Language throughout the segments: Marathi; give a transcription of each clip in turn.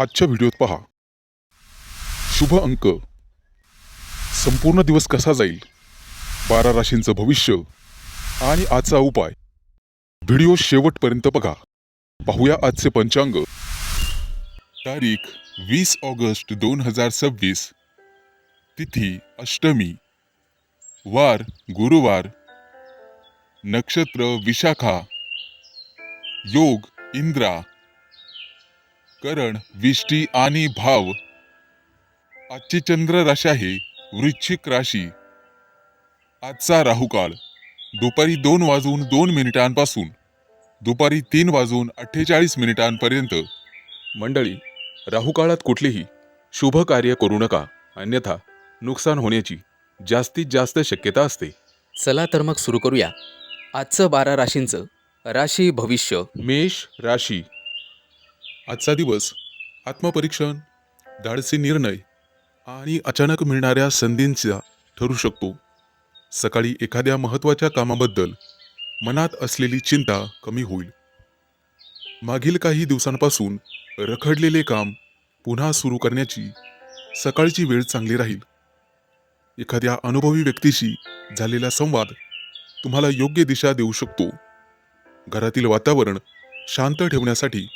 आजच्या व्हिडिओत पहा शुभ अंक, संपूर्ण दिवस कसा जाईल, 12 राशींचं भविष्य आणि आजचा उपाय. व्हिडिओ शेवटपर्यंत बघा. पाहूया आजचे पंचांग. तारीख 20 ऑगस्ट 2026. तिथी अष्टमी, वार गुरुवार, नक्षत्र विशाखा, योग इंद्रा, करण विष्टी आणि भाव. आजची चंद्र राशी आहे वृश्चिक राशी. आजचा राहुकाळ दुपारी 2:02 दुपारी 3:48 मंडळी, राहुकाळात कुठलेही शुभ कार्य करू नका, अन्यथा नुकसान होण्याची जास्तीत जास्त शक्यता असते. चला तर मग सुरू करूया आजचं 12 राशींचं राशी भविष्य. मेष राशी. आजचा दिवस आत्मपरीक्षण, धाडसी निर्णय आणि अचानक मिळणाऱ्या संधींचा ठरू शकतो. सकाळी एखाद्या महत्त्वाच्या कामाबद्दल मनात असलेली चिंता कमी होईल. मागील काही दिवसांपासून रखडलेले काम पुन्हा सुरू करण्याची सकाळची वेळ चांगली राहील. एखाद्या अनुभवी व्यक्तीशी झालेला संवाद तुम्हाला योग्य दिशा देऊ शकतो. घरातील वातावरण शांत ठेवण्यासाठी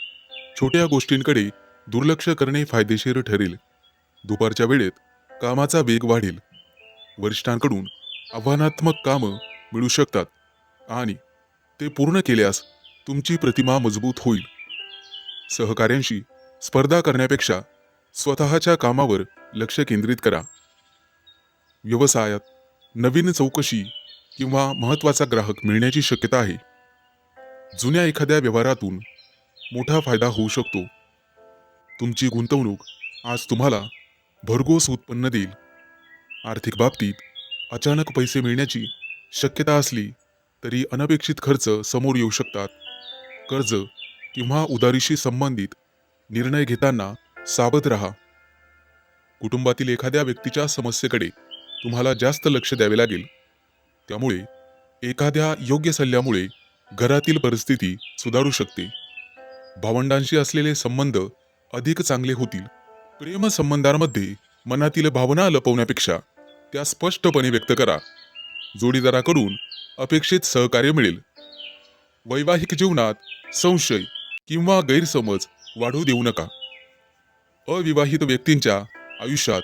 छोट्या गोष्टींकडे दुर्लक्ष करणे फायदेशीर ठरेल. दुपारच्या वेळेत कामाचा वेग वाढेल. वरिष्ठांकडून आव्हानात्मक कामं मिळू शकतात आणि ते पूर्ण केल्यास तुमची प्रतिमा मजबूत होईल. सहकाऱ्यांशी स्पर्धा करण्यापेक्षा स्वतःच्या कामावर लक्ष केंद्रित करा. व्यवसायात नवीन चौकशी किंवा महत्त्वाचा ग्राहक मिळण्याची शक्यता आहे. जुन्या एखाद्या व्यवहारातून मोठा फायदा होऊ शकतो. तुमची गुंतवणूक आज तुम्हाला भरघोस उत्पन्न देईल. आर्थिक बाबतीत अचानक पैसे मिळण्याची शक्यता असली तरी अनपेक्षित खर्च समोर येऊ शकतात. कर्ज किंवा उधारीशी संबंधित निर्णय घेताना सावध राहा. कुटुंबातील एखाद्या व्यक्तीच्या समस्येकडे तुम्हाला जास्त लक्ष द्यावे लागेल. त्यामुळे एखाद्या योग्य सल्ल्यामुळे घरातील परिस्थिती सुधारू शकते. भावंडांशी असलेले संबंध अधिक चांगले होतील. प्रेम संबंधांमध्ये मनातील भावना लपवण्यापेक्षा त्या स्पष्टपणे व्यक्त करा. जोडीदाराकडून अपेक्षित सहकार्य मिळेल. वैवाहिक जीवनात संशय किंवा गैरसमज वाढू देऊ नका. अविवाहित व्यक्तींच्या आयुष्यात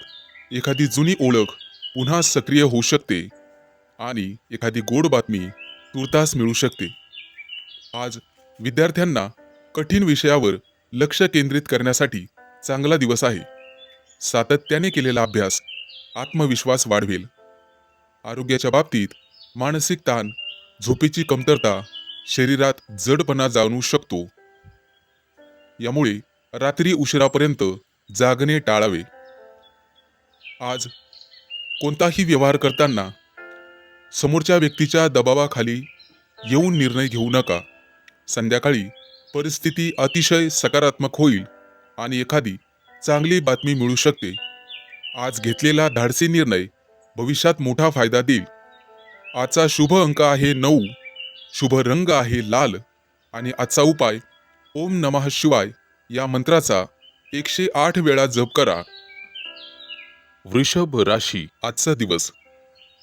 एखादी जुनी ओळख पुन्हा सक्रिय होऊ शकते आणि एखादी गोड बातमी तुर्तास मिळू शकते. आज विद्यार्थ्यांना कठीण विषयावर लक्ष केंद्रित करण्यासाठी चांगला दिवस आहे. सातत्याने केलेला अभ्यास आत्मविश्वास वाढवेल. आरोग्याच्या बाबतीत मानसिक ताण, झोपेची कमतरता शरीरात जडपणा जाणवू शकतो. यामुळे रात्री उशिरापर्यंत जागणे टाळावे. आज कोणताही व्यवहार करताना समोरच्या व्यक्तीच्या दबावाखाली येऊन निर्णय घेऊ नका. संध्याकाळी परिस्थिती अतिशय सकारात्मक होईल आणि एखादी चांगली बातमी मिळू शकते. आज घेतलेला धाडसी निर्णय भविष्यात मोठा फायदा देईल. आजचा शुभ अंक आहे 9, शुभ रंग आहे लाल आणि आजचा उपाय ओम नमः शिवाय या मंत्राचा 108 वेळा जप करा. वृषभ राशी. आजचा दिवस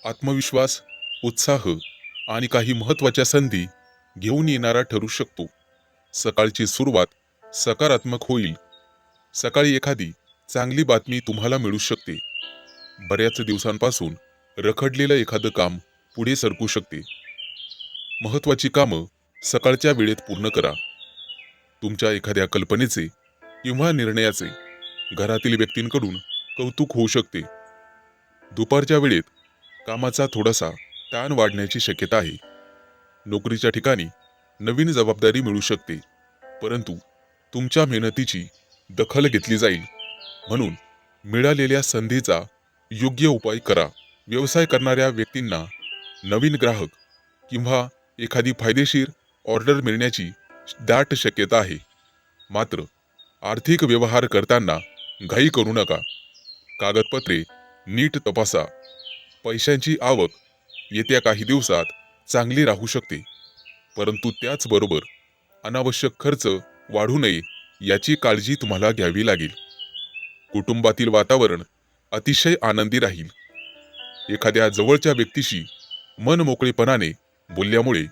आत्मविश्वास, उत्साह आणि काही महत्त्वाच्या संधी घेऊन येणारा ठरू शकतो. सकाळची सुरुवात सकारात्मक होईल. सकाळी एखादी चांगली बातमी तुम्हाला मिळू शकते. बऱ्याच दिवसांपासून रखडलेलं एखादं काम पुढे सरकू शकते. महत्त्वाची कामं सकाळच्या वेळेत पूर्ण करा. तुमच्या एखाद्या कल्पनेचे किंवा निर्णयाचे घरातील व्यक्तींकडून कौतुक होऊ शकते. दुपारच्या वेळेत कामाचा थोडासा ताण वाढण्याची शक्यता आहे. नोकरीच्या ठिकाणी नवीन जबाबदारी मिळू शकते, परंतु तुमच्या मेहनतीची दखल घेतली जाईल. म्हणून मिळालेल्या संधीचा योग्य उपाय करा. व्यवसाय करणाऱ्या व्यक्तींना नवीन ग्राहक किंवा एखादी फायदेशीर ऑर्डर मिळण्याची दाट शक्यता आहे. मात्र आर्थिक व्यवहार करताना घाई करू नका. कागदपत्रे नीट तपासा. पैशांची आवक येत्या काही दिवसात चांगली राहू शकते, परंतु त्याचबरोबर अनावश्यक खर्च वाढू नये याची काळजी तुम्हाला घ्यावी लागेल. कुटुंबातील वातावरण अतिशय आनंदी राहील. एखाद्या जवळच्या व्यक्तीशी मनमोकळेपणाने बोलल्यामुळे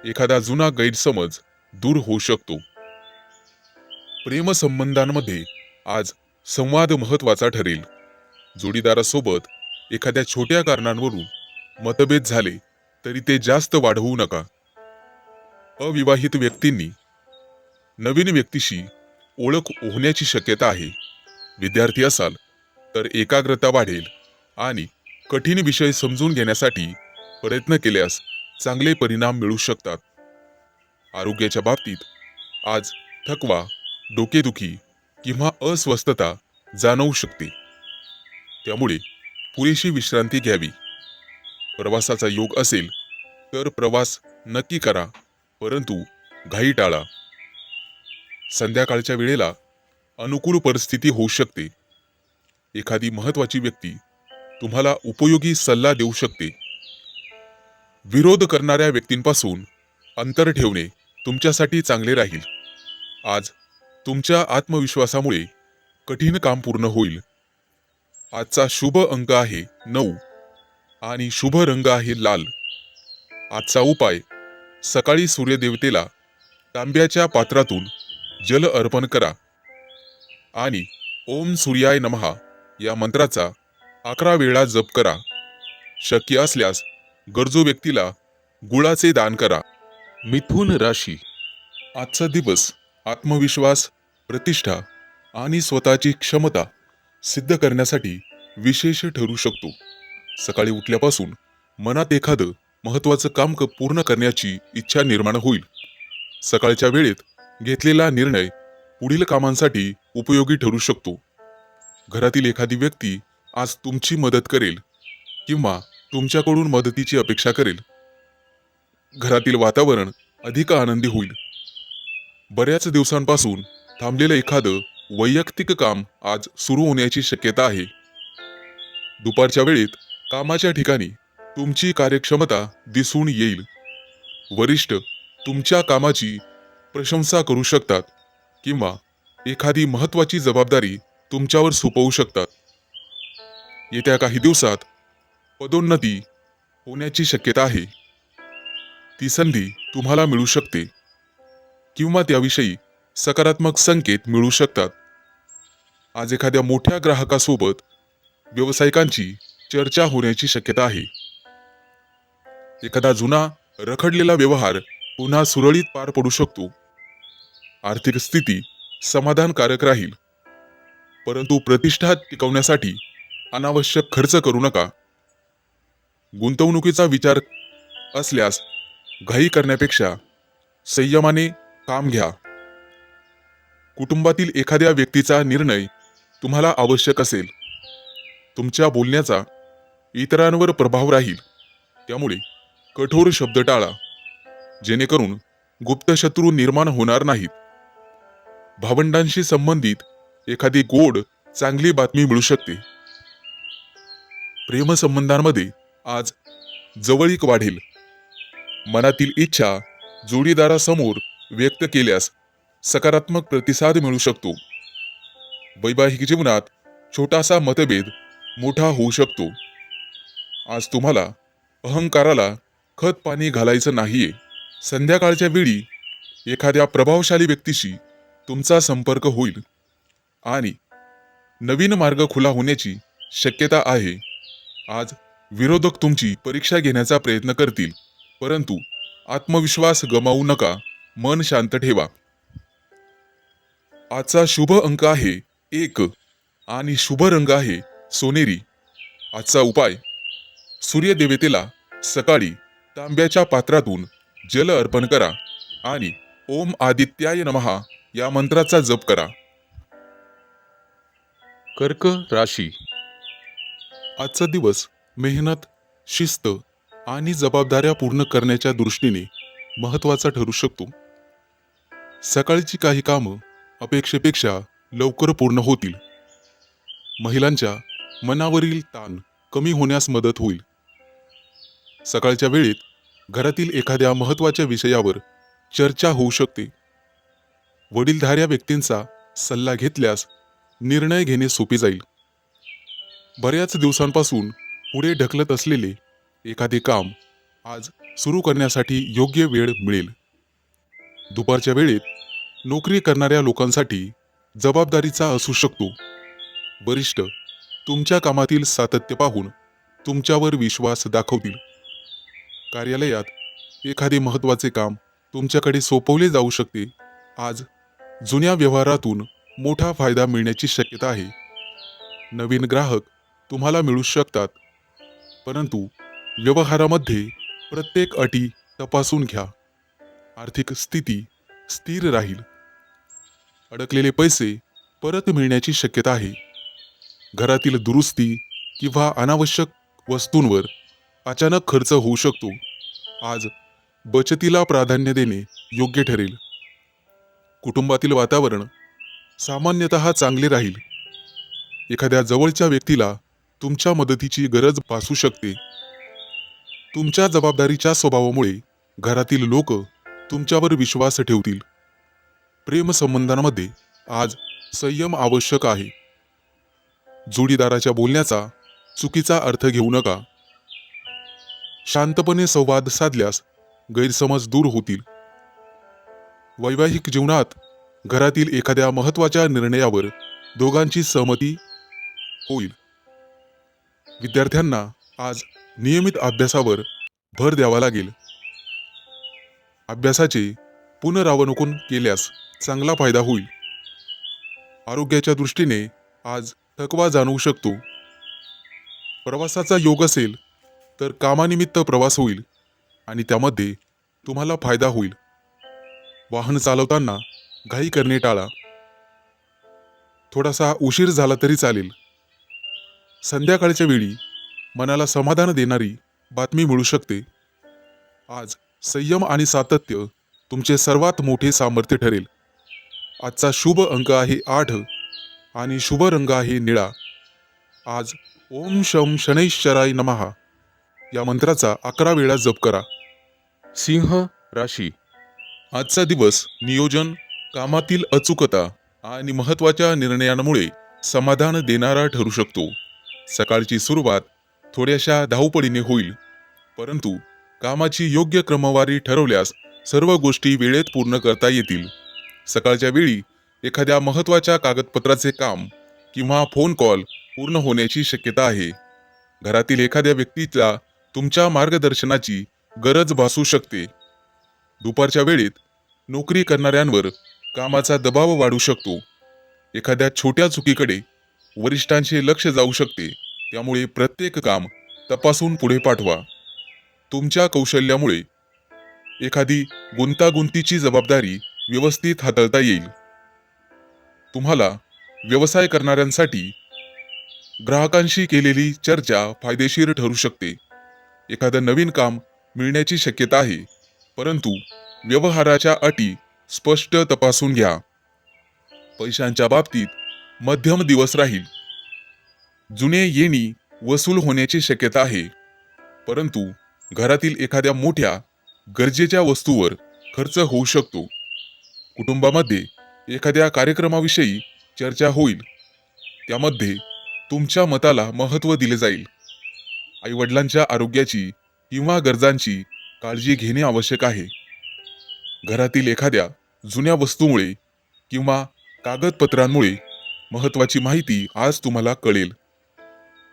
एखादा जुना गैरसमज दूर होऊ शकतो. प्रेमसंबंधांमध्ये आज संवाद महत्त्वाचा ठरेल. जोडीदारासोबत एखाद्या छोट्या कारणांवरून मतभेद झाले तरी ते जास्त वाढवू नका. अविवाहित व्यक्तींनी नवीन व्यक्तीशी ओळख होण्याची शक्यता आहे. विद्यार्थी असाल तर एकाग्रता वाढेल आणि कठीण विषय समजून घेण्यासाठी प्रयत्न केल्यास चांगले परिणाम मिळू शकतात. आरोग्याच्या बाबतीत आज थकवा, डोकेदुखी किंवा अस्वस्थता जाणवू शकते. त्यामुळे पुरेशी विश्रांती घ्यावी. प्रवासाचा योग असेल तर प्रवास नक्की करा, परंतु घाई टाळा. संध्याकाळच्या वेळेला अनुकूल परिस्थिती होऊ शकते. एखादी महत्त्वाची व्यक्ती तुम्हाला उपयोगी सल्ला देऊ शकते. विरोध करणाऱ्या व्यक्तींपासून अंतर ठेवणे तुमच्यासाठी चांगले राहील. आज तुमच्या आत्मविश्वासामुळे कठीण काम पूर्ण होईल. आजचा शुभ अंक आहे 9 आणि शुभ रंग आहे लाल. आजचा उपाय, सकाळी सूर्यदेवतेला तांब्याच्या पात्रातून जल अर्पण करा आणि ओम सूर्याय नमः या मंत्राचा 11 वेळा जप करा. शक्य असल्यास गरजू व्यक्तीला गुळाचे दान करा. मिथुन राशी. आजचा दिवस आत्मविश्वास, प्रतिष्ठा आणि स्वतःची क्षमता सिद्ध करण्यासाठी विशेष ठरू शकतो. सकाळी उठल्यापासून मनात एखादं महत्त्वाचं काम पूर्ण करण्याची इच्छा निर्माण होईल. सकाळच्या वेळेत घेतलेला निर्णय पुढील कामांसाठी उपयोगी ठरू शकतो. घरातील एखादी व्यक्ती आज तुमची मदत करेल किंवा तुमच्याकडून मदतीची अपेक्षा करेल. घरातील वातावरण अधिक आनंदी होईल. बऱ्याच दिवसांपासून थांबलेलं एखादं वैयक्तिक काम आज सुरू होण्याची शक्यता आहे. दुपारच्या वेळेत कामाच्या ठिकाणी तुमची कार्यक्षमता दिसून येईल. वरिष्ठ तुमच्या कामाची प्रशंसा करू शकतात किंवा एखादी महत्त्वाची जबाबदारी तुमच्यावर सोपवू शकतात. येत्या काही दिवसात पदोन्नती होण्याची शक्यता आहे. ती संधी तुम्हाला मिळू शकते किंवा त्याविषयी सकारात्मक संकेत मिळू शकतात. आज एखाद्या मोठ्या ग्राहकासोबत व्यावसायिकांची चर्चा होण्याची शक्यता आहे. एखादा जुना रखडलेला व्यवहार पुन्हा सुरळीत पार पडू शकतो. आर्थिक स्थिती समाधानकारक राहील, परंतु प्रतिष्ठा टिकवण्यासाठी अनावश्यक खर्च करू नका. गुंतवणुकीचा विचार असल्यास घाई करण्यापेक्षा संयमाने काम घ्या. कुटुंबातील एखाद्या व्यक्तीचा निर्णय तुम्हाला आवश्यक असेल. तुमच्या बोलण्याचा इतरांवर प्रभाव राहील, त्यामुळे कठोर शब्द टाळा, जेणेकरून गुप्त शत्रू निर्माण होणार नाहीत. भावंडांशी संबंधित एखादी गोड चांगली बातमी मिळू शकते. प्रेमसंबंधांमध्ये आज जवळीक वाढेल. मनातील इच्छा जोडीदारासमोर व्यक्त केल्यास सकारात्मक प्रतिसाद मिळू शकतो. वैवाहिक जीवनात छोटासा मतभेद मोठा होऊ शकतो. आज तुम्हाला अहंकाराला खत पाणी घालायचं नाहीये. संध्याकाळच्या वेळी एखाद्या प्रभावशाली व्यक्तीशी तुमचा संपर्क होईल आणि नवीन मार्ग खुला होण्याची शक्यता आहे. आज विरोधक तुमची परीक्षा घेण्याचा प्रयत्न करतील, परंतु आत्मविश्वास गमावू नका. मन शांत ठेवा. आजचा शुभ अंक आहे 1 आणि शुभ रंग आहे सोनेरी. आजचा उपाय, सूर्यदेवतेला सकाळी तांब्याच्या पात्रातून जल अर्पण करा आणि ओम आदित्याय नमः या मंत्राचा जप करा. कर्क राशी. आजचा दिवस मेहनत, शिस्त आणि जबाबदाऱ्या पूर्ण करण्याच्या दृष्टीने महत्त्वाचा ठरू शकतो. सकाळची काही कामं अपेक्षेपेक्षा लवकर पूर्ण होतील. महिलांच्या मनावरील ताण कमी होण्यास मदत होईल. सकाळच्या वेळेत घरातील एखाद्या महत्त्वाच्या विषयावर चर्चा होऊ शकते. वडीलधाऱ्या व्यक्तींचा सल्ला घेतल्यास निर्णय घेणे सोपे जाईल. बऱ्याच दिवसांपासून पुढे ढकलत असलेले एखादे काम आज सुरू करण्यासाठी योग्य वेळ मिळेल. दुपारच्या वेळेत नोकरी करणाऱ्या लोकांसाठी जबाबदारीचा असू शकतो. वरिष्ठ तुमच्या कामातील सातत्य पाहून तुमच्यावर विश्वास दाखवतील. कार्यालयात एखादे महत्त्वाचे काम तुमच्याकडे सोपवले जाऊ शकते. आज जुन्या व्यवहारातून मोठा फायदा मिळण्याची शक्यता आहे. नवीन ग्राहक तुम्हाला मिळू शकतात, परंतु व्यवहारामध्ये प्रत्येक अटी तपासून घ्या. आर्थिक स्थिती स्थिर राहील. अडकलेले पैसे परत मिळण्याची शक्यता आहे. घरातील दुरुस्ती किंवा अनावश्यक वस्तूंवर अचानक खर्च होऊ शकतो. आज बचतीला प्राधान्य देणे योग्य ठरेल. कुटुंबातील वातावरण सामान्यतः चांगले राहील. एखाद्या जवळच्या व्यक्तीला तुमच्या मदतीची गरज भासू शकते. तुमच्या जबाबदारीच्या स्वभावामुळे घरातील लोक तुमच्यावर विश्वास ठेवतील. प्रेमसंबंधांमध्ये आज संयम आवश्यक आहे. जोडीदाराच्या बोलण्याचा चुकीचा अर्थ घेऊ नका. शांतपणे संवाद साधल्यास गैरसमज दूर होतील. वैवाहिक जीवनात घरातील एखाद्या महत्त्वाच्या निर्णयावर दोघांची सहमती होईल. विद्यार्थ्यांना आज नियमित अभ्यासावर भर द्यावा लागेल. अभ्यासाचे पुनरावलोकन केल्यास चांगला फायदा होईल. आरोग्याच्या दृष्टीने आज थकवा जाणवू शकतो. प्रवासाचा योग असेल तर कामानिमित्त प्रवास होईल आणि त्यामध्ये तुम्हाला फायदा होईल. वाहन चालवताना घाई करणे टाळा. थोडासा उशीर झाला तरी चालेल. संध्याकाळच्या वेळी मनाला समाधान देणारी बातमी मिळू शकते. आज संयम आणि सातत्य तुमचे सर्वात मोठे सामर्थ्य ठरेल. आजचा शुभ अंक आहे 8 आणि शुभ रंग आहे निळा. आज ओम शम शनैश्चराय नमः या मंत्राचा 11 वेळा जप करा. सिंह राशी. आजचा दिवस नियोजन, कामातील अचूकता आणि महत्त्वाच्या निर्णयांमुळे समाधान देणारा ठरू शकतो. सकाळची सुरुवात थोड्याशा धावपळीने होईल, परंतु कामाची योग्य क्रमवारी ठरवल्यास सर्व गोष्टी वेळेत पूर्ण करता येतील. सकाळच्या वेळी एखाद्या महत्त्वाच्या कागदपत्राचे काम किंवा फोन कॉल पूर्ण होण्याची शक्यता आहे. घरातील एखाद्या व्यक्तीला तुमच्या मार्गदर्शनाची गरज भासू शकते. दुपारच्या वेळेत नोकरी करणाऱ्यांवर कामाचा दबाव वाढू शकतो. एखाद्या छोट्या चुकीकडे वरिष्ठांचे लक्ष जाऊ शकते, त्यामुळे प्रत्येक काम तपासून पुढे पाठवा. तुमच्या कौशल्यामुळे एखादी गुंतागुंतीची जबाबदारी व्यवस्थित हाताळता येईल. तुम्हाला व्यवसाय करणाऱ्यांसाठी ग्राहकांशी केलेली चर्चा फायदेशीर ठरू शकते. एखादं नवीन काम मिळण्याची शक्यता आहे, परंतु व्यवहाराच्या अटी स्पष्ट तपासून घ्या. पैशांच्या बाबतीत मध्यम दिवस राहील. जुने येणी वसूल होण्याची शक्यता आहे, परंतु घरातील एखाद्या मोठ्या गरजेच्या वस्तूवर खर्च होऊ शकतो. कुटुंबामध्ये एखाद्या कार्यक्रमाविषयी चर्चा होईल, त्यामध्ये तुमच्या मताला महत्त्व दिले जाईल. आईवडिलांच्या आरोग्याची किंवा गरजांची काळजी घेणे आवश्यक आहे. घरातील एखाद्या जुन्या वस्तूमुळे किंवा कागदपत्रांमुळे महत्त्वाची माहिती आज तुम्हाला कळेल.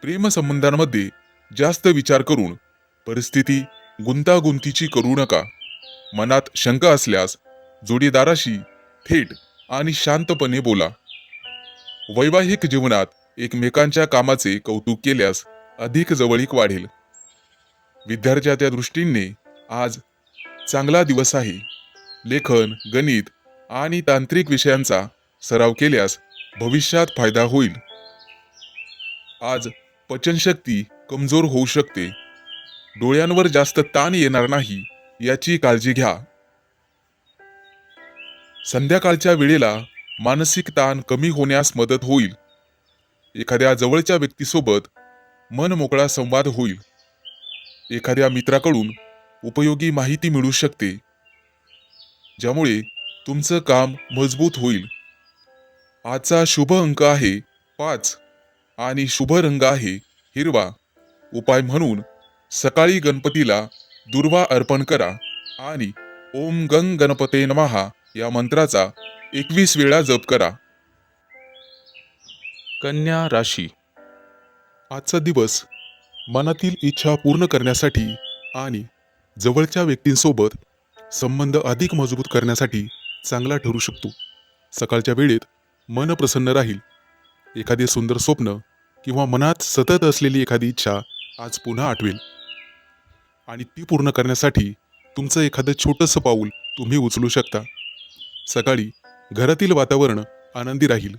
प्रेमसंबंधांमध्ये जास्त विचार करून परिस्थिती गुंतागुंतीची करू नका. मनात शंका असल्यास जोडीदाराशी थेट आणि शांतपणे बोला. वैवाहिक जीवनात एकमेकांच्या कामाचे कौतुक केल्यास अधिक जवळीक वाढेल. विद्यार्थ्याच्या दृष्टीने आज चांगला दिवस आहे. लेखन, गणित आणि तांत्रिक विषयांचा सराव केल्यास भविष्यात फायदा होईल. आज पचनशक्ती कमजोर होऊ शकते. डोळ्यांवर जास्त ताण येणार नाही याची काळजी घ्या. संध्याकाळच्या वेळेला मानसिक ताण कमी होण्यास मदत होईल. एखाद्या जवळच्या व्यक्तीसोबत मन मोकळा संवाद होईल. एखाद्या मित्राकडून उपयोगी माहिती मिळू शकते, ज्यामुळे तुमचं काम मजबूत होईल. आजचा शुभ अंक आहे 5 आणि शुभ रंग आहे हिरवा. उपाय म्हणून सकाळी गणपतीला दुर्वा अर्पण करा आणि ओम गंग गणपते नमः या मंत्राचा 21 वेळा जप करा. कन्या राशी. आजचा दिवस मनातील इच्छा पूर्ण करण्यासाठी आणि जवळच्या व्यक्तींसोबत संबंध अधिक मजबूत करण्यासाठी चांगला ठरू शकतो. सकाळच्या वेळेत मन प्रसन्न राहील. एखादे सुंदर स्वप्न किंवा मनात सतत असलेली एखादी इच्छा आज पुन्हा आठवेल आणि ती पूर्ण करण्यासाठी तुमचं एखादं छोटंसं पाऊल तुम्ही उचलू शकता. सकाळी घरातील वातावरण आनंदी राहील.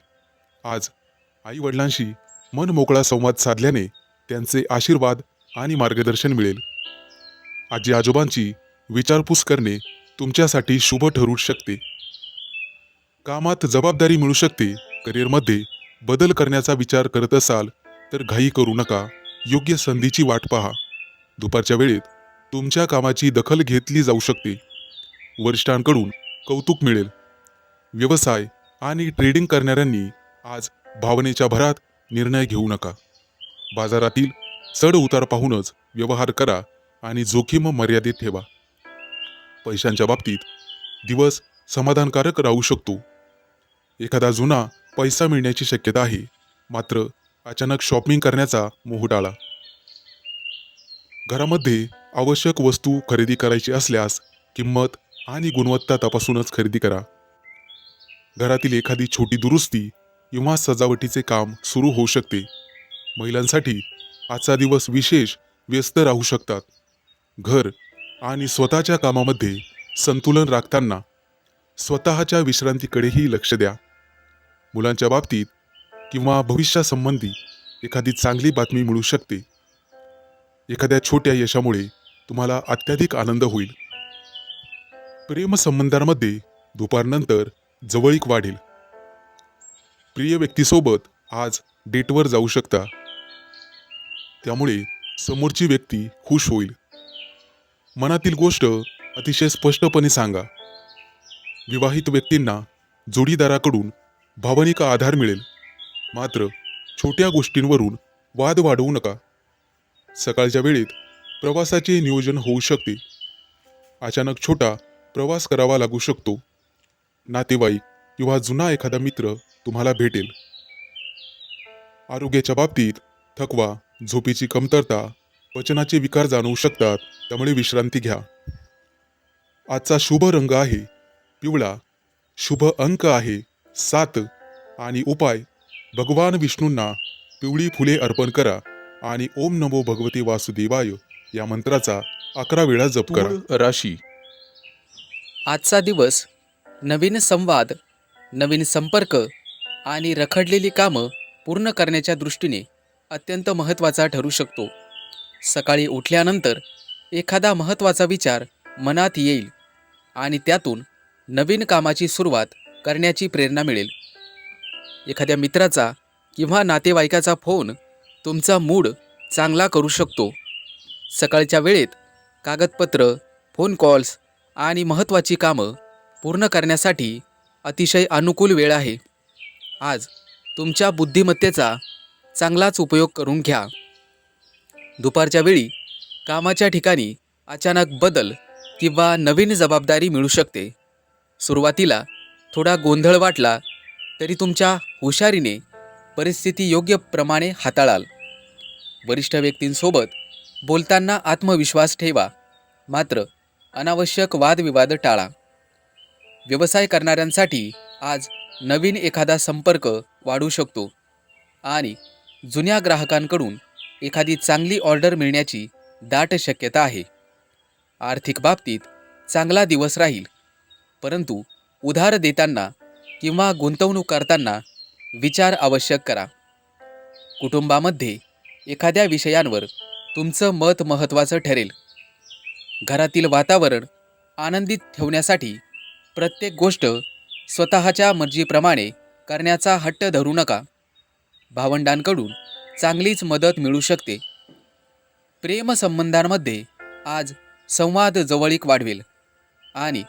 आज आई वडिलांशी मन मोकळा संवाद साधल्याने त्यांचे आशीर्वाद आणि मार्गदर्शन मिळेल. आजी आजोबांची विचारपूस करणे तुमच्यासाठी शुभ ठरू शकते. कामात जबाबदारी मिळू शकते. करिअरमध्ये बदल करण्याचा विचार करत असाल तर घाई करू नका. योग्य संधीची वाट पहा. दुपारच्या वेळेत तुमच्या कामाची दखल घेतली जाऊ शकते. वरिष्ठांकडून कौतुक मिळेल. व्यवसाय आणि ट्रेडिंग करणाऱ्यांनी आज भावनेच्या भरात निर्णय घेऊ नका. बाजारातील चढ उतार पाहूनच व्यवहार करा आणि जोखीम मर्यादित ठेवा. पैशांच्या बाबतीत दिवस समाधानकारक राहू शकतो. एखादा जुना पैसा मिळण्याची शक्यता आहे, मात्र अचानक शॉपिंग करण्याचा मोह टाळा. घरामध्ये आवश्यक वस्तू खरेदी करायची असल्यास किंमत आणि गुणवत्ता तपासूनच खरेदी करा. घरातील एखादी छोटी दुरुस्ती किंवा सजावटीचे काम सुरू होऊ शकते. महिलांसाठी आजचा दिवस विशेष व्यस्त राहू शकतात. घर आणि स्वतःच्या कामामध्ये संतुलन राखताना स्वतःच्या विश्रांतीकडेही लक्ष द्या. मुलांच्या बाबतीत किंवा भविष्यासंबंधी एखादी चांगली बातमी मिळू शकते. एखाद्या छोट्या यशामुळे तुम्हाला अत्याधिक आनंद होईल. प्रेमसंबंधांमध्ये दुपारनंतर जवळीक वाढेल. प्रिय व्यक्तीसोबत आज डेटवर जाऊ शकता. त्यामुळे समोरची व्यक्ती खुश होईल. मनातील गोष्ट अतिशय स्पष्टपणे सांगा. विवाहित व्यक्तींना जोडीदाराकडून भावनिक आधार मिळेल. मात्र छोट्या गोष्टींवरून वाद वाढवू नका. सकाळच्या वेळेत प्रवासाचे नियोजन होऊ शकते. अचानक छोटा प्रवास करावा लागू शकतो. नातेवाईक किंवा जुना एखादा मित्र तुम्हाला भेटेल. आरोग्याच्या बाबतीत थकवा, झोपेची कमतरता, पचनाचे विकार जाणवू शकतात. त्यामुळे विश्रांती घ्या. आजचा शुभ रंग आहे पिवळा. शुभ अंक आहे 7 आणि उपाय भगवान विष्णूंना पिवळी फुले अर्पण करा आणि ओम नमो भगवते वासुदेवाय या मंत्राचा 11 वेळा जप करा. तूळ राशी. आजचा दिवस नवीन संवाद, नवीन संपर्क आणि रखडलेली कामं पूर्ण करण्याच्या दृष्टीने अत्यंत महत्त्वाचा ठरू शकतो. सकाळी उठल्यानंतर एखादा महत्त्वाचा विचार मनात येईल आणि त्यातून नवीन कामाची सुरुवात करण्याची प्रेरणा मिळेल. एखाद्या मित्राचा किंवा नातेवाईकाचा फोन तुमचा मूड चांगला करू शकतो. सकाळच्या वेळेत कागदपत्र, फोन कॉल्स आणि महत्त्वाची कामं पूर्ण करण्यासाठी अतिशय अनुकूल वेळ आहे. आज तुमच्या बुद्धिमत्तेचा चांगलाच उपयोग करून घ्या. दुपारच्या वेळी कामाच्या ठिकाणी अचानक बदल किंवा नवीन जबाबदारी मिळू शकते. सुरुवातीला थोडा गोंधळ वाटला तरी तुमच्या हुशारीने परिस्थिती योग्य प्रमाणे हाताळाल. वरिष्ठ व्यक्तींसोबत बोलताना आत्मविश्वास ठेवा, मात्र अनावश्यक वादविवाद टाळा. व्यवसाय करणाऱ्यांसाठी आज नवीन एखादा संपर्क वाढू शकतो आणि जुन्या ग्राहकांकडून एखादी चांगली ऑर्डर मिळण्याची दाट शक्यता आहे. आर्थिक बाबतीत चांगला दिवस राहील, परंतु उधार देताना किंवा गुंतवणूक करताना विचार आवश्यक करा. कुटुंबामध्ये एखाद्या विषयांवर तुमचं मत महत्त्वाचं ठरेल. घरातील वातावरण आनंदित ठेवण्यासाठी प्रत्येक गोष्ट स्वतःच्या मर्जीप्रमाणे करण्याचा हट्ट धरू नका. भावंडांकडून चांगलीच मदत मिळू शकते. प्रेमसंबंधांमध्ये आज संवाद जवळीक वाढवेल आणि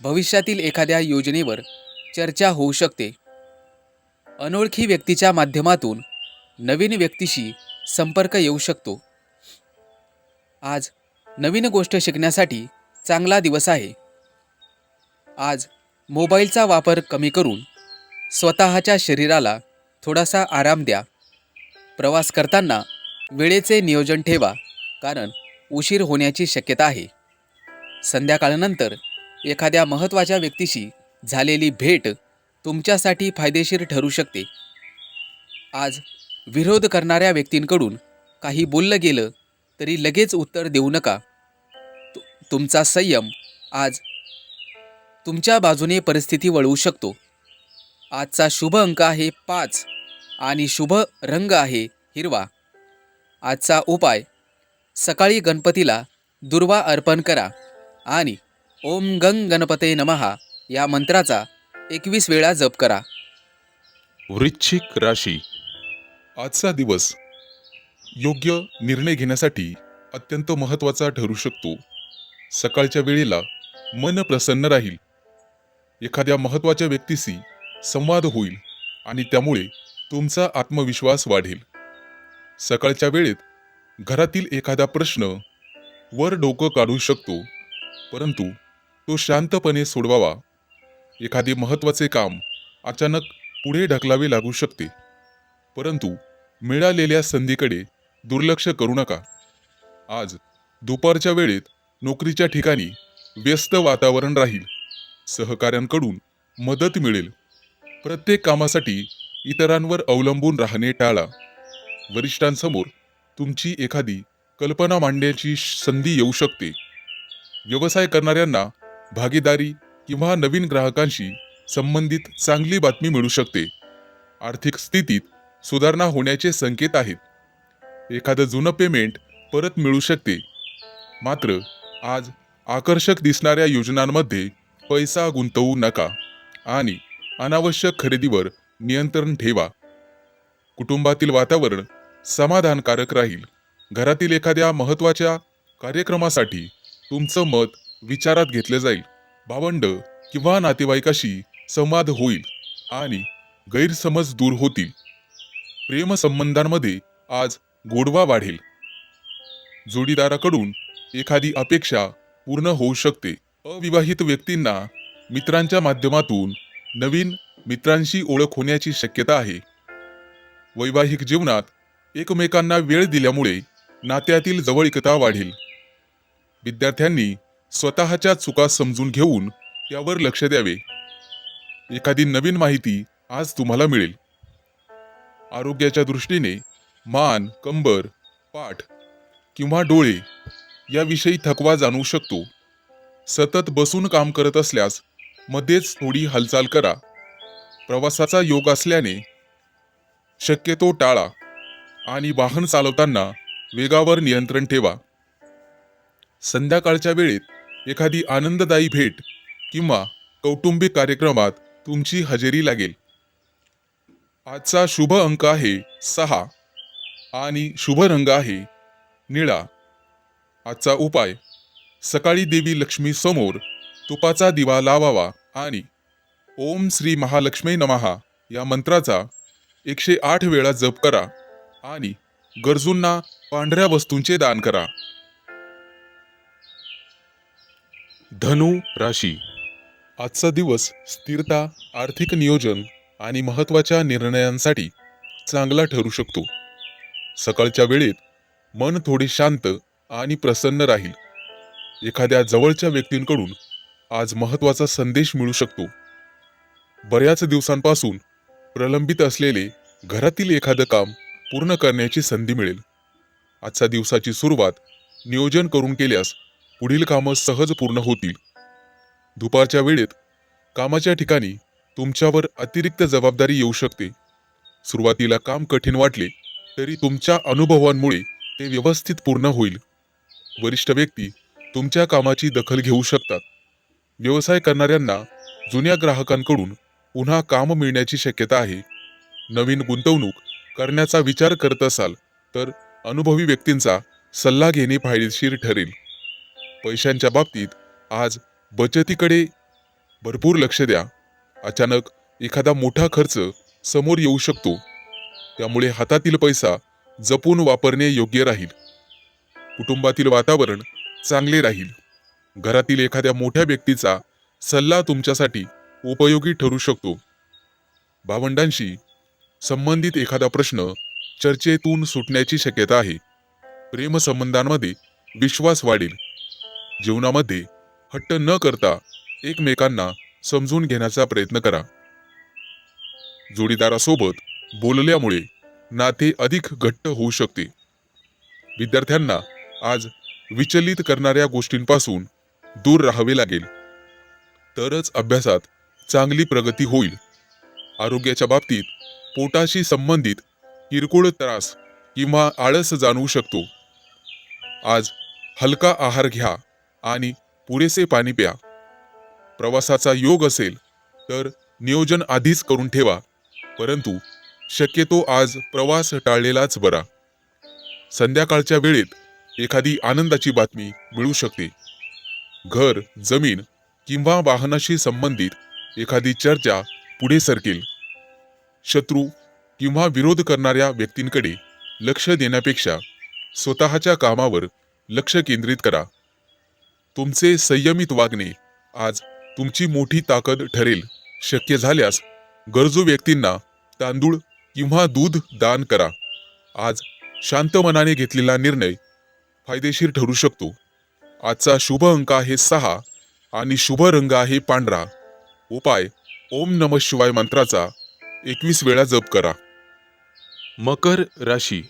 भविष्यातील एखाद्या योजनेवर चर्चा होऊ शकते. अनोळखी व्यक्तीच्या माध्यमातून नवीन व्यक्तीशी संपर्क येऊ शकतो. आज नवीन गोष्ट शिकण्यासाठी चांगला दिवस आहे. आज मोबाईलचा वापर कमी करून स्वतःच्या शरीराला थोडासा आराम द्या. प्रवास करताना वेळेचे नियोजन ठेवा, कारण उशीर होण्याची शक्यता आहे. संध्याकाळनंतर एखाद्या महत्त्वाच्या व्यक्तीशी झालेली भेट तुमच्यासाठी फायदेशीर ठरू शकते. आज विरोध करणाऱ्या व्यक्तींकडून काही बोललं गेलं तरी लगेच उत्तर देऊ नका. तुमचा संयम आज तुमच्या बाजूने परिस्थिती वळवू शकतो. आजचा शुभ अंक आहे 5 आणि शुभ रंग आहे हिरवा. आजचा उपाय, सकाळी गणपतीला दुर्वा अर्पण करा आणि ओम गंग गणपते नमः या मंत्राचा 21 वेळा जप करा. वृश्चिक राशी. आजचा दिवस योग्य निर्णय घेण्यासाठी अत्यंत महत्त्वाचा ठरू शकतो. सकाळच्या वेळेला मन प्रसन्न राहील. एखाद्या महत्त्वाच्या व्यक्तीशी संवाद होईल आणि त्यामुळे तुमचा आत्मविश्वास वाढेल. सकाळच्या वेळेत घरातील एखादा प्रश्न वर डोकं काढू शकतो, परंतु तो शांतपणे सोडवावा. एखादे महत्त्वाचे काम अचानक पुढे ढकलावे लागू शकते, परंतु मिळालेल्या संधीकडे दुर्लक्ष करू नका. आज दुपारच्या वेळेत नोकरीच्या ठिकाणी व्यस्त वातावरण राहील. सहकाऱ्यांकडून मदत मिळेल. प्रत्येक कामासाठी इतरांवर अवलंबून राहणे टाळा. वरिष्ठांसमोर तुमची एखादी कल्पना मांडण्याची संधी येऊ शकते. व्यवसाय करणाऱ्यांना भागीदारी किंवा नवीन ग्राहकांशी संबंधित चांगली बातमी मिळू शकते. आर्थिक स्थितीत सुधारणा होण्याचे संकेत आहेत. एखादं जुनं पेमेंट परत मिळू शकते. मात्र आज आकर्षक दिसणाऱ्या योजनांमध्ये पैसा गुंतवू नका आणि अनावश्यक खरेदीवर नियंत्रण ठेवा. कुटुंबातील वातावरण समाधानकारक राहील. घरातील एखाद्या महत्त्वाच्या कार्यक्रमासाठी तुमचं मत विचारात घेतले जाईल. भावंड किंवा नातेवाईकाशी संवाद होईल आणि गैरसमज दूर होतील. प्रेमसंबंधांमध्ये आज गोडवा वाढेल. जोडीदाराकडून एखादी अपेक्षा पूर्ण होऊ शकते. अविवाहित व्यक्तींना मित्रांच्या माध्यमातून नवीन मित्रांशी ओळख होण्याची शक्यता आहे. वैवाहिक जीवनात एकमेकांना वेळ दिल्यामुळे नात्यातील जवळीकता वाढेल. विद्यार्थ्यांनी स्वतःच्या चुका समजून घेऊन त्यावर लक्ष द्यावे. एखादी नवीन माहिती आज तुम्हाला मिळेल. आरोग्याच्या दृष्टीने मान, कंबर, पाठ किंवा डोळे याविषयी थकवा जाणवू शकतो. सतत बसून काम करत असल्यास मध्येच थोडी हालचाल करा. प्रवासाचा योग असल्याने शक्यतो टाळा आणि वाहन चालवताना वेगावर नियंत्रण ठेवा. संध्याकाळच्या वेळेत एखादी आनंददायी भेट किंवा कौटुंबिक कार्यक्रमात तुमची हजेरी लागेल. आजचा शुभ अंक आहे 6 आणि शुभ रंग आहे निळा. आजचा उपाय, सकाळी देवी लक्ष्मी समोर तुपाचा दिवा लावावा आणि ओम श्री महालक्ष्मी नमः या मंत्राचा 108 वेळा जप करा आणि गरजूंना पांढऱ्या वस्तूंचे दान करा. धनु राशी. आजचा दिवस स्थिरता, आर्थिक नियोजन आणि महत्त्वाच्या निर्णयांसाठी चांगला ठरू शकतो. सकाळच्या वेळेत मन थोडे शांत आणि प्रसन्न राहील. एखाद्या जवळच्या व्यक्तींकडून आज महत्त्वाचा संदेश मिळू शकतो. बऱ्याच दिवसांपासून प्रलंबित असलेले घरातील एखादं काम पूर्ण करण्याची संधी मिळेल. आजच्या दिवसाची सुरुवात नियोजन करून केल्यास पुढील कामं सहज पूर्ण होतील. दुपारच्या वेळेत कामाच्या ठिकाणी तुमच्यावर अतिरिक्त जबाबदारी येऊ शकते. सुरुवातीला काम कठीण वाटले तरी तुमच्या अनुभवांमुळे ते व्यवस्थित पूर्ण होईल. वरिष्ठ व्यक्ती तुमच्या कामाची दखल घेऊ शकतात. व्यवसाय करणाऱ्यांना जुन्या ग्राहकांकडून पुन्हा काम मिळण्याची शक्यता आहे. नवीन गुंतवणूक करण्याचा विचार करत असाल तर अनुभवी व्यक्तींचा सल्ला घेणे फायदेशीर ठरेल. पैशांच्या बाबतीत आज बचतीकडे भरपूर लक्ष द्या. अचानक एखादा मोठा खर्च समोर येऊ शकतो. त्यामुळे हातातील पैसा जपून वापरणे योग्य राहील. कुटुंबातील वातावरण चांगले राहील. घरातील एखाद्या मोठ्या व्यक्तीचा सल्ला तुमच्यासाठी उपयोगी ठरू शकतो. भावंडांशी संबंधित एखादा प्रश्न चर्चेतून सुटण्याची शक्यता आहे. प्रेमसंबंधांमध्ये विश्वास वाढेल. जीवनामध्ये हट्ट न करता एकमेकांना समजून घेण्याचा प्रयत्न करा. जोडीदारासोबत बोलल्यामुळे नाते अधिक घट्ट होऊ शकते. विद्यार्थ्यांना आज विचलित करणाऱ्या गोष्टींपासून दूर राहावे लागेल. तरच अभ्यासात चांगली प्रगती होईल. आरोग्याच्या बाबतीत पोटाशी संबंधित किरकोळ त्रास किंवा आळस जाणवू शकतो. आज हलका आहार घ्या आणि पुरेसे पाणी प्या. प्रवासाचा योग असेल तर नियोजन आधीच करून ठेवा, परंतु शक्यतो आज प्रवास टाळलेलाच बरा. संध्याकाळच्या वेळेत एखादी आनंदाची बातमी मिळू शकते. घर, जमीन किंवा वाहनाशी संबंधित एखादी चर्चा पुढे सरकेल. शत्रू किंवा विरोध करणाऱ्या व्यक्तींकडे लक्ष देण्यापेक्षा स्वतःच्या कामावर लक्ष केंद्रित करा. तुमचे संयमित वागणे आज तुमची मोठी ताकद ठरेल. शक्य झाल्यास गरजू व्यक्तींना तांदूळ किंवा दूध दान करा. आज शांत मनाने घेतलेला निर्णय फायदेशीर ठरू शकतो. आजचा शुभ अंक आहे 6 आणि शुभ रंग आहे पांढरा. उपाय ओम नमः शिवाय मंत्राचा 21 वेळा जप करा. मकर राशी.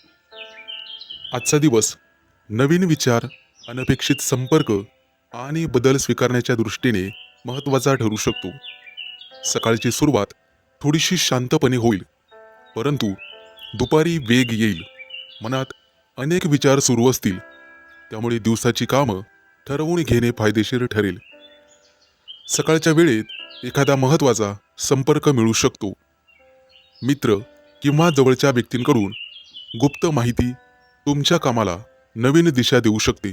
आजचा दिवस नवीन विचार, अनपेक्षित संपर्क आणि बदल स्वीकारण्याच्या दृष्टीने महत्त्वाचा ठरू शकतो. सकाळची सुरुवात थोडीशी शांतपणे होईल, परंतु दुपारी वेग येईल. मनात अनेक विचार सुरू असतील, त्यामुळे दिवसाची कामं ठरवून घेणे फायदेशीर ठरेल. सकाळच्या वेळेत एखादा महत्त्वाचा संपर्क मिळू शकतो. मित्र किंवा जवळच्या व्यक्तींकडून गुप्त माहिती तुमच्या कामाला नवीन दिशा देऊ शकते.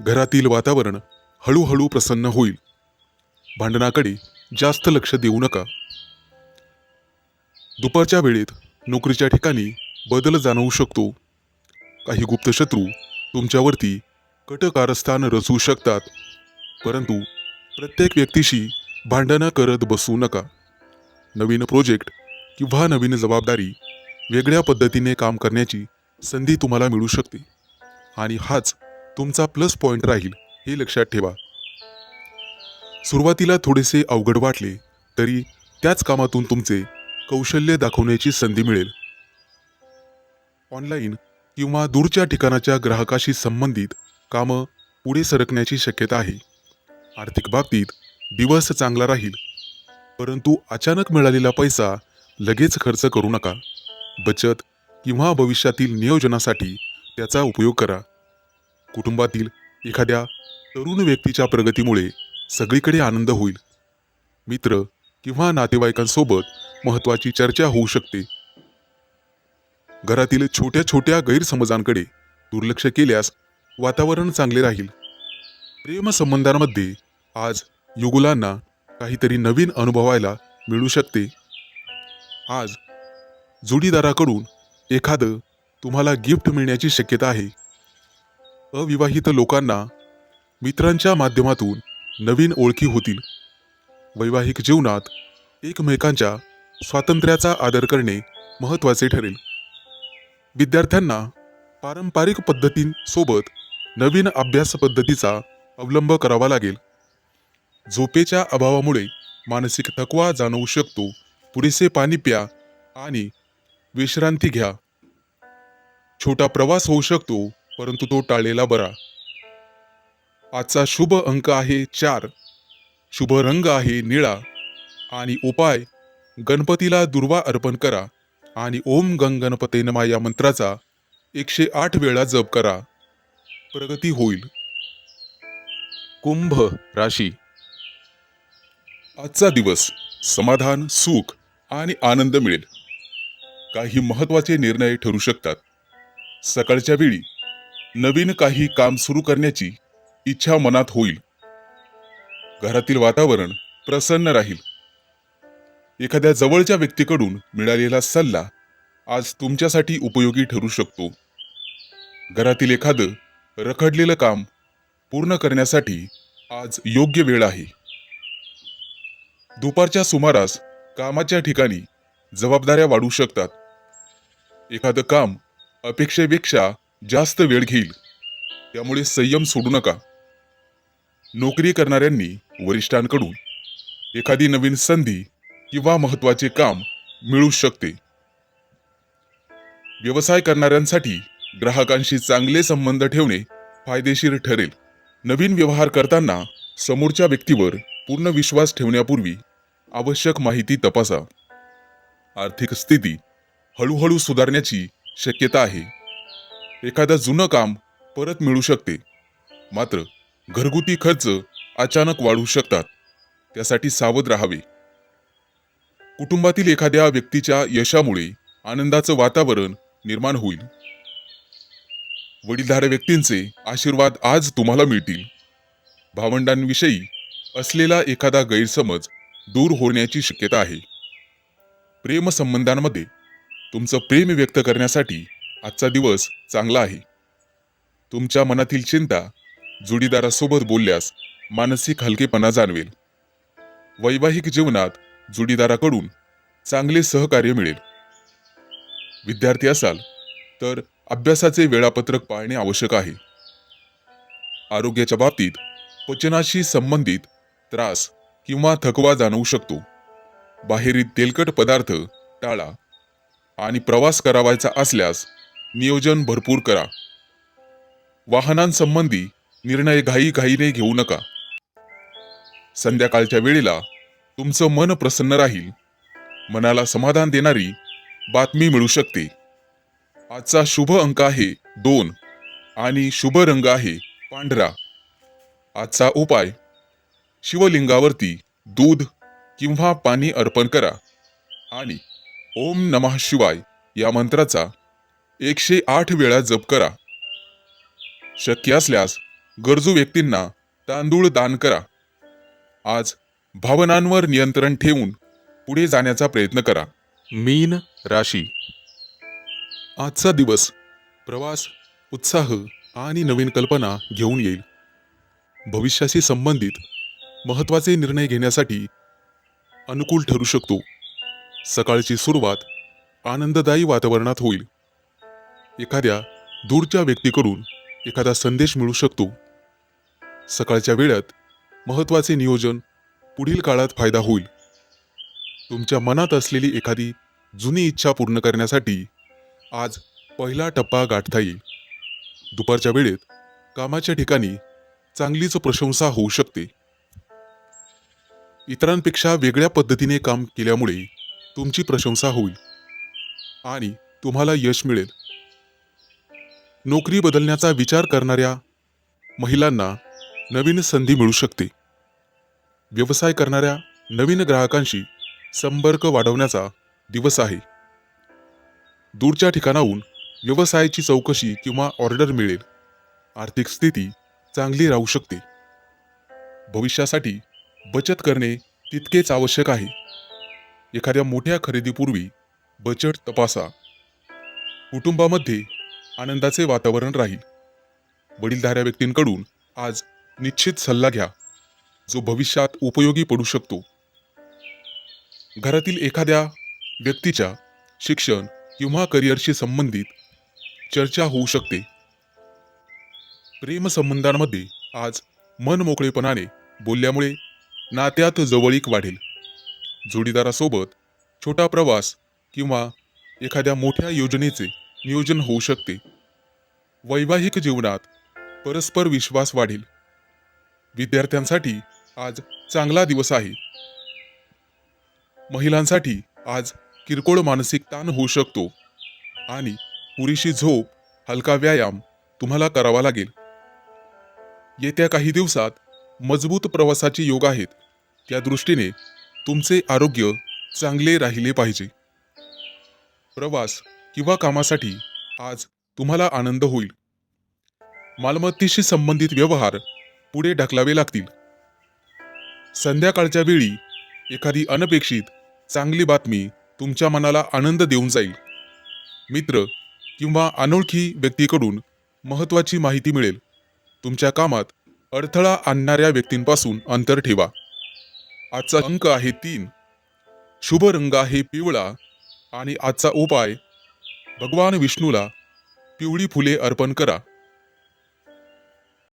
घरातील वातावरण हळूहळू प्रसन्न होईल. भांडणाकडे जास्त लक्ष देऊ नका. दुपारच्या वेळेत नोकरीच्या ठिकाणी बदल जाणवू शकतो. काही गुप्त शत्रू तुमच्यावरती कट कारस्थान रचू शकतात, परंतु प्रत्येक व्यक्तीशी भांडणं करत बसू नका. नवीन प्रोजेक्ट किंवा नवीन जबाबदारी, वेगळ्या पद्धतीने काम करण्याची संधी तुम्हाला मिळू शकते आणि हाच तुमचा प्लस पॉइंट राहील, हे लक्षात ठेवा. सुरुवातीला थोडेसे अवघड वाटले तरी त्याच कामातून तुमचे कौशल्य दाखवण्याची संधी मिळेल. ऑनलाईन किंवा दूरच्या ठिकाणाच्या ग्राहकाशी संबंधित कामं पुढे सरकण्याची शक्यता आहे. आर्थिक बाबतीत दिवस चांगला राहील, परंतु अचानक मिळालेला पैसा लगेच खर्च करू नका. बचत किंवा भविष्यातील नियोजनासाठी त्याचा उपयोग करा. कुटुंबातील एखाद्या तरुण व्यक्तीच्या प्रगतीमुळे सगळीकडे आनंद होईल. मित्र किंवा नातेवाईकांसोबत महत्त्वाची चर्चा होऊ शकते. घरातील छोट्या छोट्या गैरसमजांकडे दुर्लक्ष केल्यास वातावरण चांगले राहील. प्रेमसंबंधांमध्ये आज युगुलांना काहीतरी नवीन अनुभवायला मिळू शकते. आज जोडीदाराकडून एखादं तुम्हाला गिफ्ट मिळण्याची शक्यता आहे. अविवाहित लोकांना मित्रांच्या माध्यमातून नवीन ओळखी होतील. वैवाहिक जीवनात एकमेकांच्या स्वातंत्र्याचा आदर करणे महत्त्वाचे ठरेल. विद्यार्थ्यांना पारंपरिक पद्धतींसोबत नवीन अभ्यास पद्धतीचा अवलंब करावा लागेल. झोपेच्या अभावामुळे मानसिक थकवा जाणवू शकतो. पुरेसे पाणी प्या आणि विश्रांती घ्या. छोटा प्रवास होऊ शकतो, परंतु तो टाळलेला बरा. आजचा शुभ अंक आहे 4. शुभ रंग आहे निळा आणि उपाय गणपतीला दुर्वा अर्पण करा आणि ओम गंग गणपते नमः या मंत्राचा 108 वेळा जप करा. प्रगती होईल. कुंभ राशी. आजचा दिवस समाधान, सुख आणि आनंद मिळेल. काही महत्त्वाचे निर्णय ठरू शकतात. सकाळच्या वेळी नवीन काही काम सुरू करण्याची इच्छा मनात होईल. घरातील वातावरण प्रसन्न राहील. एखाद्या जवळच्या व्यक्तीकडून मिळालेला सल्ला आज तुमच्यासाठी उपयोगी ठरू शकतो. घरातील एखादं रखडलेलं काम पूर्ण करण्यासाठी आज योग्य वेळ आहे. दुपारच्या सुमारास कामाच्या ठिकाणी जबाबदाऱ्या वाढू शकतात. एखादं काम अपेक्षेपेक्षा जास्त वेळ घेईल, त्यामुळे संयम सोडू नका. नोकरी करणाऱ्यांनी वरिष्ठांकडून एखादी नवीन संधी किंवा महत्त्वाचे काम मिळू शकते. व्यवसाय करणाऱ्यांसाठी ग्राहकांशी चांगले संबंध ठेवणे फायदेशीर ठरेल. नवीन व्यवहार करताना समोरच्या व्यक्तीवर पूर्ण विश्वास ठेवण्यापूर्वी आवश्यक माहिती तपासा. आर्थिक स्थिती हळूहळू सुधारण्याची शक्यता आहे. एखादं जुनं काम परत मिळू शकते, मात्र घरगुती खर्च अचानक वाढू शकतात, त्यासाठी सावध राहावे. कुटुंबातील एखाद्या व्यक्तीच्या यशामुळे आनंदाचं वातावरण निर्माण होईल. वडीलधाऱ्या व्यक्तींचे आशीर्वाद आज तुम्हाला मिळतील. भावंडांविषयी असलेला एखादा गैरसमज दूर होण्याची शक्यता आहे. प्रेमसंबंधांमध्ये तुमचं प्रेम व्यक्त करण्यासाठी आजचा दिवस चांगला आहे. तुमच्या मनातील चिंता जोडीदारासोबत बोलल्यास मानसिक हलकेपणा जाणवेल. वैवाहिक जीवनात जोडीदाराकडून चांगले सहकार्य मिळेल. विद्यार्थी असाल तर अभ्यासाचे वेळापत्रक पाळणे आवश्यक आहे. आरोग्याच्या बाबतीत पचनाशी संबंधित त्रास किंवा थकवा जाणवू शकतो. बाहेरील तेलकट पदार्थ टाळा आणि प्रवास करावायचा असल्यास नियोजन भरपूर करा. वाहनांसंबंधी निर्णय घाईघाईने घेऊ नका. संध्याकाळच्या वेळेला तुमचं मन प्रसन्न राहील. मनाला समाधान देणारी बातमी मिळू शकते. आजचा शुभ अंक आहे 2 आणि शुभ रंग आहे पांढरा. आजचा उपाय, शिवलिंगावरती दूध किंवा पाणी अर्पण करा आणि ओम नमः शिवाय या मंत्राचा 108 वेळा जप करा. शक्य असल्यास गरजू व्यक्तींना तांदूळ दान करा. आज भावनांवर नियंत्रण ठेवून पुढे जाण्याचा प्रयत्न करा. मीन राशी. आजचा दिवस प्रवास, उत्साह आणि नवीन कल्पना घेऊन येईल. भविष्याशी संबंधित महत्त्वाचे निर्णय घेण्यासाठी अनुकूल ठरू शकतो. सकाळची सुरुवात आनंददायी वातावरणात होईल. एखाद्या दूरच्या व्यक्तीकडून एखादा संदेश मिळू शकतो. सकाळच्या वेळात महत्त्वाचे नियोजन पुढील काळात फायदा होईल. तुमच्या मनात असलेली एखादी जुनी इच्छा पूर्ण करण्यासाठी आज पहिला टप्पा गाठता येईल. दुपारच्या वेळेत कामाच्या ठिकाणी चांगलीच प्रशंसा होऊ शकते. इतरांपेक्षा वेगळ्या पद्धतीने काम केल्यामुळे तुमची प्रशंसा होईल आणि तुम्हाला यश मिळेल. नोकरी बदलण्याचा विचार करणाऱ्या महिलांना नवीन संधी मिळू शकते. व्यवसाय करणाऱ्या नवीन ग्राहकांशी संपर्क वाढवण्याचा दिवस आहे. दूरच्या ठिकाणाहून व्यवसायाची चौकशी किंवा ऑर्डर मिळेल. आर्थिक स्थिती चांगली राहू शकते. भविष्यासाठी बचत करणे तितकेच आवश्यक आहे. एखाद्या मोठ्या खरेदीपूर्वी बजेट तपासा. कुटुंबामध्ये आनंदाचे वातावरण राहील. वडीलधाऱ्या व्यक्तींकडून आज निश्चित सल्ला घ्या, जो भविष्यात उपयोगी पडू शकतो. घरातील एखाद्या व्यक्तीच्या शिक्षण किंवा करिअरशी संबंधित चर्चा होऊ शकते. प्रेमसंबंधांमध्ये आज मन मोकळेपणाने बोलल्यामुळे नात्यात जवळीक वाढेल. जोडीदारासोबत छोटा प्रवास किंवा एखाद्या मोठ्या योजनेचे नियोजन होऊ शकते. वैवाहिक जीवनात परस्पर विश्वास वाढेल. विद्यार्थ्यांसाठी आज चांगला दिवस आहे. महिलांसाठी आज किरकोळ मानसिक ताण होऊ शकतो आणि पुरेशी झोप, हलका व्यायाम तुम्हाला करावा लागेल. येत्या काही दिवसात मजबूत प्रवासाचे योग आहेत. त्या दृष्टीने तुमचे आरोग्य चांगले राहिले पाहिजे. प्रवास किंवा कामासाठी आज तुम्हाला आनंद होईल. मालमत्तेशी संबंधित व्यवहार पुढे ढकलावे लागतील. संध्याकाळच्या वेळी एखादी अनपेक्षित चांगली बातमी तुमच्या मनाला आनंद देऊन जाईल. मित्र किंवा अनोळखी व्यक्तीकडून महत्त्वाची माहिती मिळेल. तुमच्या कामात अडथळा आणणाऱ्या व्यक्तींपासून अंतर ठेवा. आजचा अंक आहे 3. शुभ रंग आहे पिवळा आणि आजचा उपाय भगवान विष्णूला पिवळी फुले अर्पण करा.